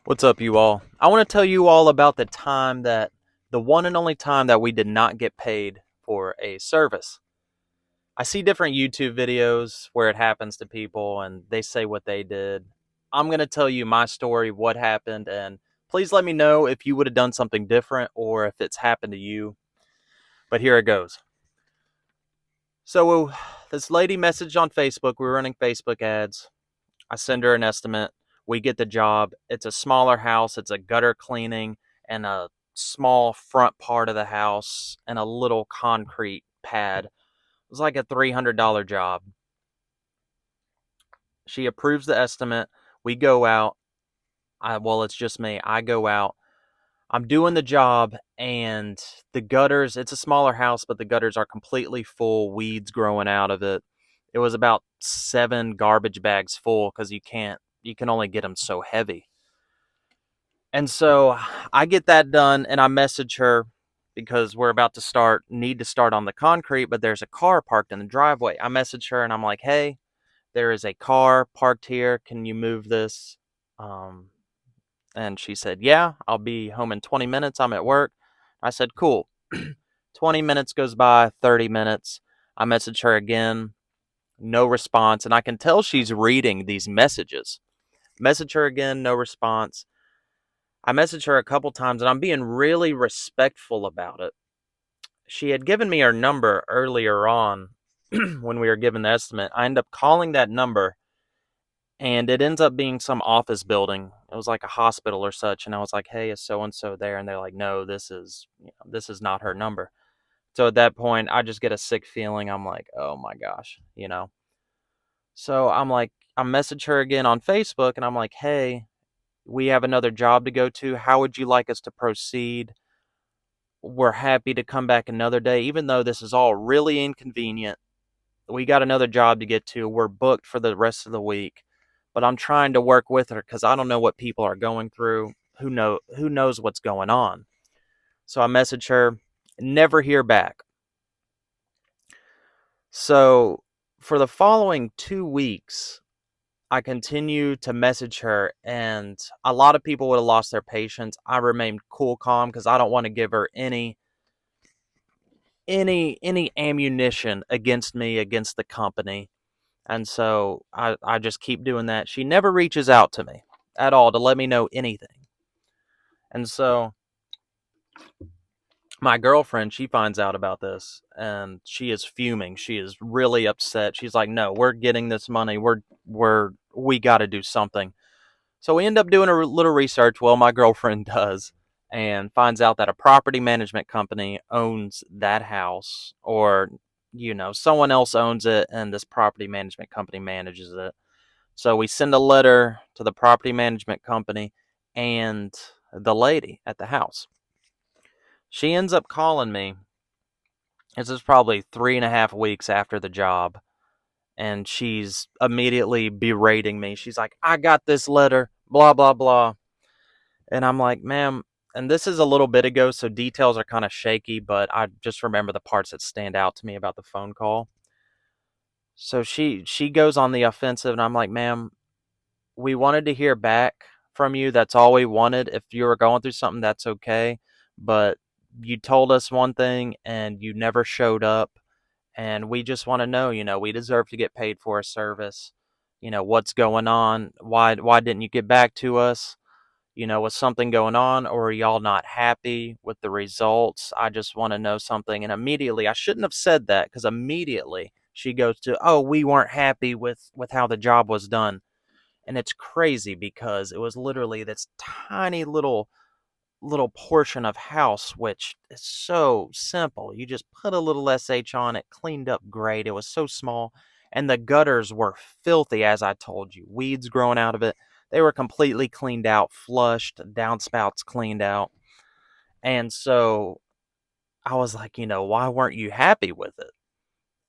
What's up, you all? I want to tell you all about the one and only time that we did not get paid for a service. I see different YouTube videos where it happens to people and they say what they did. I'm going to tell you my story, what happened, and please let me know if you would have done something different or if it's happened to you. But here it goes. So, this lady messaged on Facebook. We were running Facebook ads. I send her an estimate. We get the job. It's a smaller house. It's a gutter cleaning and a small front part of the house and a little concrete pad. It was like a $300 job. She approves the estimate. We go out. Well, it's just me. I go out. I'm doing the job, and the gutters, it's a smaller house, but the gutters are completely full, weeds growing out of it. It was about 7 garbage bags full because you can only get them so heavy. And so I get that done and I message her because we're about to need to start on the concrete, but there's a car parked in the driveway. I message her and I'm like, hey, there is a car parked here. Can you move this? Um, and she said, yeah, I'll be home in 20 minutes. I'm at work. I said, cool. 20 minutes goes by, 30 minutes. I message her again, no response. And I can tell she's reading these messages. Message her again, no response. I messaged her a couple times and I'm being really respectful about it. She had given me her number earlier on when we were given the estimate. I end up calling that number and it ends up being some office building. It was like a hospital or such. And I was like, hey, is so and so there? And they're like, no, this is not her number. So at that point, I just get a sick feeling. I'm like, oh my gosh. So I message her again on Facebook and I'm like, hey, we have another job to go to. How would you like us to proceed? We're happy to come back another day, even though this is all really inconvenient. We got another job to get to. We're booked for the rest of the week, but I'm trying to work with her because I don't know what people are going through. Who knows what's going on? So I message her, never hear back. So for the following 2 weeks, I continue to message her, and a lot of people would have lost their patience. I remained cool, calm because I don't want to give her any ammunition against me, against the company. And so I just keep doing that. She never reaches out to me at all to let me know anything. And so my girlfriend, she finds out about this and she is fuming. She is really upset. She's like, "No, we're getting this money. We got to do something." So we end up doing a little research. Well, my girlfriend does, and finds out that a property management company owns that house, or someone else owns it, and this property management company manages it. So we send a letter to the property management company and the lady at the house. She ends up calling me. This is probably 3.5 weeks after the job, and she's immediately berating me. She's like, "I got this letter, blah blah blah." And I'm like, ma'am, and this is a little bit ago, so details are kind of shaky, but I just remember the parts that stand out to me about the phone call. So she goes on the offensive, and I'm like, ma'am, we wanted to hear back from you. That's all we wanted. If you were going through something, that's okay. But you told us one thing, and you never showed up. And we just want to know, we deserve to get paid for a service. What's going on? Why didn't you get back to us? Was something going on, or are y'all not happy with the results? I just want to know something. And immediately, I shouldn't have said that because immediately she goes to, oh, we weren't happy with how the job was done. And it's crazy because it was literally this tiny little portion of house, which is so simple. You just put a little SH on it, cleaned up great. It was so small. And the gutters were filthy, as I told you. Weeds growing out of it. They were completely cleaned out, flushed, downspouts cleaned out. And so I was like, why weren't you happy with it?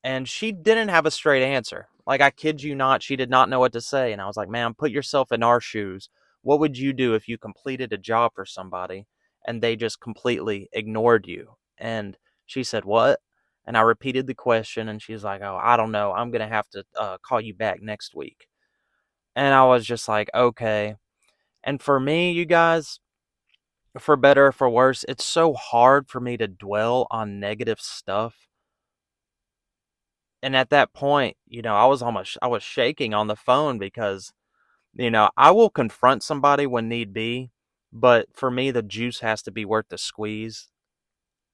And she didn't have a straight answer. Like, I kid you not, she did not know what to say. And I was like, "Ma'am, put yourself in our shoes. What would you do if you completed a job for somebody and they just completely ignored you?" And she said, "What?" And I repeated the question, and she's like, "Oh, I don't know. I'm going to have to call you back next week." And I was just like, okay. And for me, you guys, for better or for worse, it's so hard for me to dwell on negative stuff. And at that point, I was shaking on the phone because, I will confront somebody when need be, but for me, the juice has to be worth the squeeze.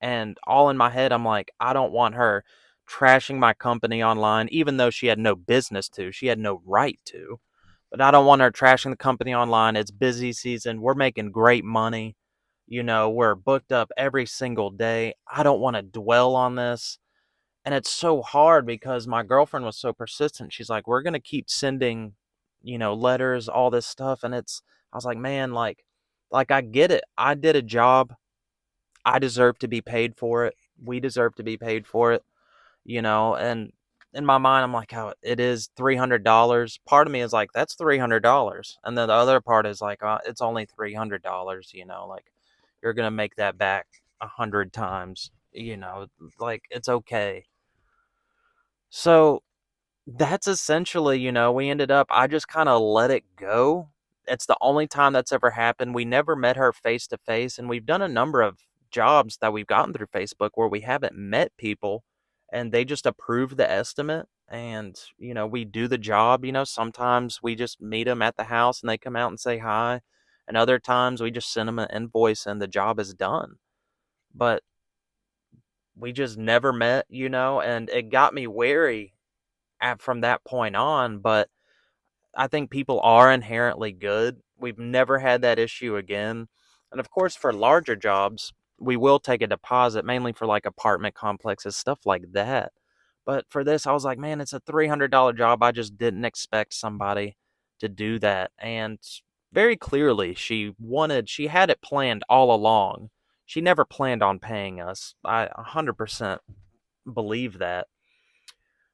And all in my head, I'm like, I don't want her trashing my company online, even though she had no business to. She had no right to. But I don't want her trashing the company online. It's busy season. We're making great money. We're booked up every single day. I don't want to dwell on this. And it's so hard because my girlfriend was so persistent. She's like, we're going to keep sending, letters, all this stuff. And I was like, man, like I get it. I did a job. I deserve to be paid for it. We deserve to be paid for it, and in my mind, I'm like, oh, it is $300. Part of me is like, that's $300. And then the other part is like, it's only $300, like you're going to make that back 100 times, like it's okay. So that's essentially, we ended up, I just kind of let it go. It's the only time that's ever happened. We never met her face to face, and we've done a number of jobs that we've gotten through Facebook where we haven't met people and they just approve the estimate. And, we do the job. Sometimes we just meet them at the house and they come out and say hi. And other times we just send them an invoice and the job is done. But we just never met, and it got me wary from that point on. But I think people are inherently good. We've never had that issue again. And of course, for larger jobs, we will take a deposit, mainly for like apartment complexes, stuff like that. But for this, I was like, man, it's a $300 job. I just didn't expect somebody to do that. And very clearly, she had it planned all along. She never planned on paying us. I 100% believe that.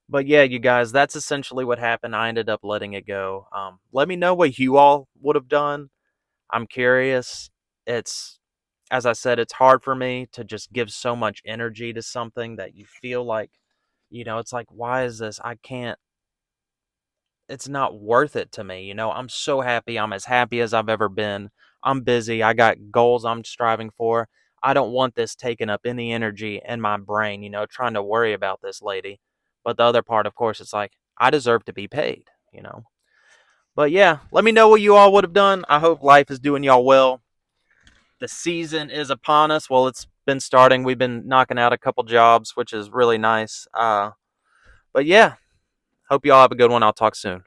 But yeah, you guys, that's essentially what happened. I ended up letting it go. Let me know what you all would have done. I'm curious. It's, as I said, it's hard for me to just give so much energy to something that you feel like, it's like, why is this? I can't, it's not worth it to me. I'm so happy. I'm as happy as I've ever been. I'm busy. I got goals I'm striving for. I don't want this taking up any energy in my brain, trying to worry about this lady. But the other part, of course, it's like, I deserve to be paid. But yeah, let me know what you all would have done. I hope life is doing y'all well. The season is upon us. Well, it's been starting. We've been knocking out a couple jobs, which is really nice. But yeah, hope y'all have a good one. I'll talk soon.